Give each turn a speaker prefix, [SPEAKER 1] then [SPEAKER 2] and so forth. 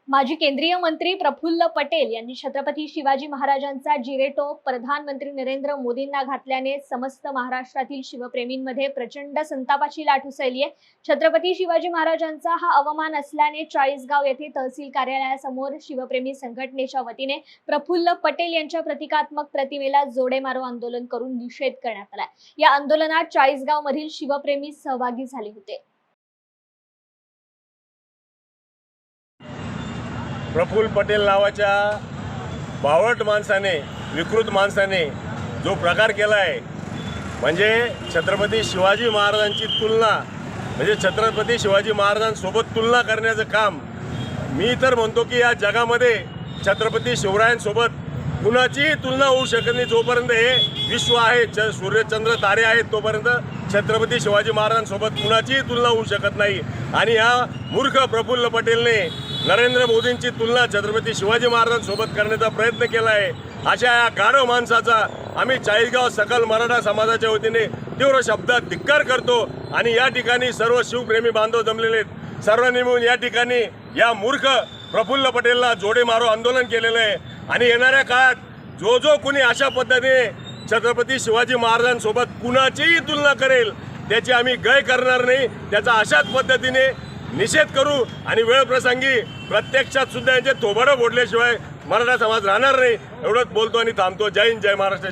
[SPEAKER 1] माजी केंद्रीय मंत्री प्रफुल्ल पटेल यांनी छत्रपती शिवाजी महाराजांचा जिरेटोप प्रधानमंत्री नरेंद्र मोदींना घातल्याने समस्त महाराष्ट्रातील शिवप्रेमींमध्ये प्रचंड संतापाची लाट उसळली आहे। छत्रपती शिवाजी महाराजांचा हा अवमान असल्याने चाळीसगाव येथे तहसील कार्यालयासमोर शिवप्रेमी संघटनेच्या वतीने प्रफुल्ल पटेल यांच्या प्रतिकात्मक प्रतिमेला जोडे मारो आंदोलन करून निषेध करण्यात आला। या आंदोलनात चाळीसगाव मधील शिवप्रेमी सहभागी झाले होते।
[SPEAKER 2] प्रफुल्ल पटेल नावाच्या बावट माणसाने, विकृत माणसाने जो प्रकार केला आहे, म्हणजे छत्रपती शिवाजी महाराजांची तुलना, म्हणजे छत्रपती शिवाजी महाराजांसोबत तुलना करण्याचं काम, मी तर म्हणतो की या जगामध्ये छत्रपती शिवरायांसोबत कुणाचीही तुलना होऊ शकत नाही। जोपर्यंत हे विश्व आहे, सूर्यचंद्र तारे आहेत, तोपर्यंत छत्रपती शिवाजी महाराजांसोबत कुणाचीही तुलना होऊ शकत नाही। आणि या मूर्ख प्रफुल्ल पटेलने नरेंद्र मोदींची तुलना छत्रपती शिवाजी महाराजांसोबत करण्याचा प्रयत्न केला आहे। अशा या गाढव माणसाचा आम्ही चाळीसगाव सकल मराठा समाजाच्या वतीने तीव्र शब्दात धिक्कार करतो। आणि या ठिकाणी सर्व शिवप्रेमी बांधव जमलेले आहेत, सर्वांनी मिळून या ठिकाणी या मूर्ख प्रफुल्ल पटेलला जोडे मारो आंदोलन केलेलं आहे। आणि येणाऱ्या काळात जो कोणी अशा पद्धतीने छत्रपती शिवाजी महाराजांसोबत कुणाचीही तुलना करेल त्याची आम्ही गय करणार नाही, त्याचा अशाच पद्धतीने निषेध करू। आणि वेळ प्रसंगी प्रत्यक्षात सुद्धा यांचे थोबाडं फोडल्याशिवाय मराठा समाज राहणार नाही, एवढंच बोलतो आणि थांबतो। जय हिंद, जय महाराष्ट्र।